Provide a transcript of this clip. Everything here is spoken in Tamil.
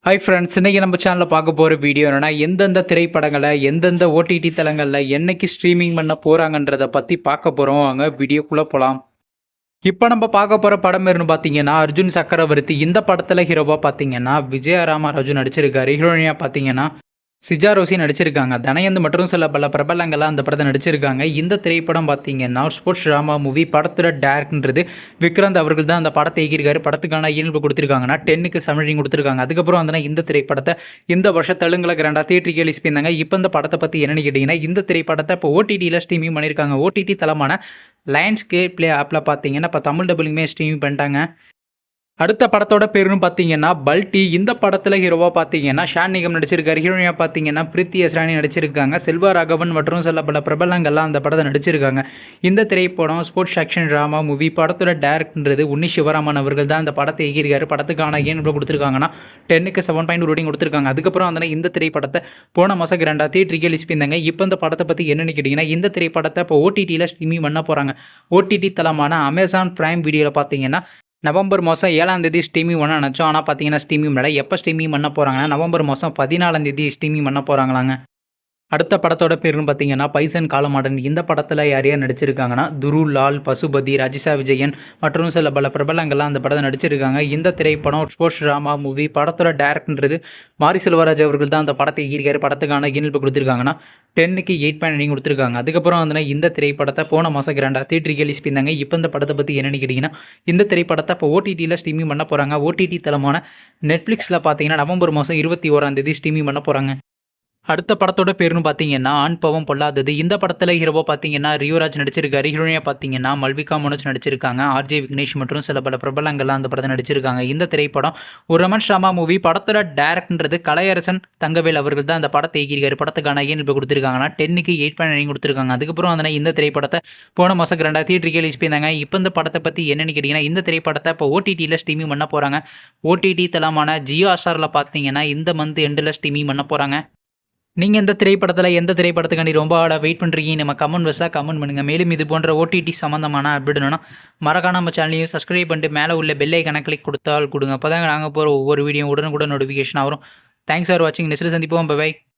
ஹாய் ஃப்ரெண்ட்ஸ், இன்றைக்கி நம்ம சேனலில் பார்க்க போகிற வீடியோ என்னென்னா, எந்தெந்த திரைப்படங்களை எந்தெந்த ஓடிடி தளங்களில் என்னைக்கு ஸ்ட்ரீமிங் பண்ண போகிறாங்கன்றதை பற்றி பார்க்க போகிறோம். வாங்க வீடியோக்குள்ளே போகலாம். இப்போ நம்ம பார்க்க போகிற படம் என்னன்னு பார்த்தீங்கன்னா, அர்ஜுன் சக்கரவர்த்தி. இந்த படத்தில் ஹீரோவாக பார்த்தீங்கன்னா விஜய ராமராஜு நடிச்சிருக்காரு. ஹீரோயினியாக பார்த்தீங்கன்னா சிஜா ரோசி நடிச்சிருக்காங்க. தனயந்த் மற்றும் சில பல பிரபலங்கள்லாம் அந்த படத்தை நடிச்சிருக்காங்க. இந்த திரைப்படம் பார்த்தீங்கன்னா ஸ்போர்ட்ஸ் ட்ராமா மூவி. படத்தோட டேரக்டர்ன்றது விக்ராந்த் அவர்கள் தான் அந்த படத்தை இயக்கியிருக்காரு. படத்துக்கான இயல்பு கொடுத்துருக்காங்கன்னா 10க்கு 7 கொடுத்துருக்காங்க. அதுக்கப்புறம் வந்து இந்த திரைப்படத்தை இந்த வருஷம் தெலுங்குல கிராண்டாக தியேட்டருக்கு ரிலீஸ் பண்ணியிருந்தாங்க. இப்போ இந்த படத்தை பற்றி என்னென்னு கேட்டிங்கன்னா, இந்த திரைப்படத்தை இப்போ ஓடிடியில் ஸ்ட்ரீமிங் பண்ணியிருக்காங்க. ஓடிடி தளமான லயன்ஸ் கேட் ப்ளே ஆப்பில் பார்த்தீங்கன்னா இப்போ தமிழ் டபுளுமே ஸ்ட்ரீமிங் பண்ணிட்டாங்க. அடுத்த படத்தோட பேருன்னு பார்த்தீங்கன்னா பல்டி. இந்த படத்தில் ஹீரோவாக பார்த்தீங்கன்னா ஷான் நிகம் நடிச்சிருக்காரு. ஹீரோயினாக பார்த்தீங்கன்னா பிரீத்தி எஸ்ரானி நடிச்சிருக்காங்க. செல்வா ராகவன் மற்றும் சில பல பிரபலங்கள்லாம் அந்த படத்தை நடிச்சிருக்காங்க. இந்த திரைப்படம் ஸ்போர்ட்ஸ் ஆக்ஷன் ட்ராமா மூவி. படத்தோட டேரக்டர்ன்றது உன்னி சிவராமன் அவர்கள் தான் இந்த படத்தை இயக்கியிருக்காரு. படத்துக்கான ஏன் கொடுத்துருக்காங்கன்னா 10க்கு 7 ரேட்டிங் கொடுத்துருக்காங்க. அதுக்கப்புறம் வந்து இந்த திரைப்படத்தை போன மாதம் கிராண்டாக தியேட்டருக்கு ரிலீஸ் பண்ணியிருந்தாங்க. இப்போ இந்த படத்தை பற்றி என்னென்னு கேட்டிங்கன்னா, இந்த திரைப்படத்தை இப்போ ஓடிடியில் ஸ்ட்ரீமிங் பண்ண போகிறாங்க. ஓடிடி தளமான அமேசான் பிரைம் வீடியோவில் பார்த்தீங்கன்னா நவம்பர் மாதம் 7ஆம் தேதி ஸ்ட்ரீமிங் பண்ண நினச்சோம். ஆனால் பார்த்தீங்கன்னா ஸ்ட்ரீமிங் பண்ணல. எப்போ ஸ்ட்ரீமிங் பண்ண போகிறாங்கன்னா நவம்பர் மாதம் 14ஆம் தேதி ஸ்ட்ரீமிங் பண்ண போகிறாங்களாங்க. அடுத்த படத்தோட பேருன்னு பார்த்தீங்கன்னா பைசன் காலமாடன். இந்த படத்தில் யார் யார் நடிச்சிருக்காங்கன்னா துரு லால், பசுபதி, ராஜிஷா விஜயன் மற்றும் சில பல பிரபலங்கள்லாம் அந்த படத்தை நடிச்சிருக்காங்க. இந்த திரைப்படம் ஸ்போர்ட்ஸ் ட்ராமா மூவி. படத்தோட டேரக்டர்ன்றது மாரி செல்வராஜ் அவர்கள் தான் அந்த படத்தை இயக்கியிருக்காரு. படத்துக்கான இயல்பு கொடுத்துருக்காங்கன்னா 10க்கு 8 கொடுத்துருக்காங்க. அதுக்கப்புறம் வந்து இந்த திரைப்படத்தை போன மாதம் கிராண்டாக தியேட்டருக்கு ரிலீஸ் பண்ணியிருந்தாங்க. இப்போ இந்த படத்தை பற்றி என்னென்னு கேட்டிங்கன்னா, இந்த திரைப்படத்தை இப்போ ஓடிடியில் ஸ்ட்ரீமிங் பண்ண போகிறாங்க. ஓடிடி தளமான நெட்ஃப்ளிக்ஸில் பார்த்தீங்கன்னா நவம்பர் மாதம் 21ஆம் தேதி ஸ்ட்ரீமிங் பண்ண போகிறாங்க. அடுத்த படத்தோட பேருன்னு பார்த்தீங்கன்னா ஆண் பாவம் பொல்லாதது. இந்த படத்தில் ஹீரோவாக பார்த்தீங்கன்னா ரியோராஜ் நடிச்சிருக்காரு. ஹீரோயினியாக பார்த்தீங்கன்னா மல்விகா மனோஜ் நடிச்சிருக்காங்க. ஆர்ஜே விக்னேஷ் மற்றும் சில பல பிரபலங்கள்லாம் அந்த படத்தை நடிச்சிருக்காங்க. இந்த திரைப்படம் ஒரு ரொமான்ஸ் ட்ராமா மூவி. படத்தோட டேரக்டர்ன்றது கலையரசன் தங்கவேல் அவர்கள் தான் அந்த படத்தை இயக்கியிருக்காரு. படத்துக்கான இயல்பு கொடுத்துருக்காங்கன்னா 10க்கு 8 கொடுத்துருக்காங்க. அதுக்கப்புறம் வந்து இந்த திரைப்படத்தை போன மாதம் கிராண்டாக தியேட்டருக்கு ரிலீஸ் பண்ணியிருந்தாங்க. இப்போ இந்த படத்தை பற்றி என்னென்னு கேட்டிங்கன்னா, இந்த திரைப்படத்தை இப்போ ஓடிடியில் ஸ்ட்ரீமிங் பண்ண போகிறாங்க. ஓடிடி தளமான ஜியோ ஹாட்ஸ்டாரில் பார்த்தீங்கன்னா இந்த மந்த் எண்டில் ஸ்ட்ரீமிங் பண்ண போகிறாங்க. நீங்கள் எந்த திரைப்படத்தில் எந்த திரைப்படத்துக்காண்டி ரொம்ப வெயிட் பண்ணுறீங்க? நம்ம கமெண்ட் பாக்ஸில் கமெண்ட் பண்ணுங்கள். மேலும் இது போன்ற ஓடிடி சம்மந்தமான அப்டேட்னா மறக்காம நம்ம சேனலையும் சப்ஸ்கிரைப் பண்ணிட்டு மேலே உள்ள பெல் ஐக்கானை கிளிக் கொடுத்தால் கொடுங்க. அப்போ தான் நாங்கள் போகிற ஒவ்வொரு வீடியோ உடனுக்குடன் நோட்டிஃபிகேஷன் வரும். தேங்க்ஸ் ஃபார் வாட்சிங். நெக்ஸ்ட்டில் சந்திப்போம். பை.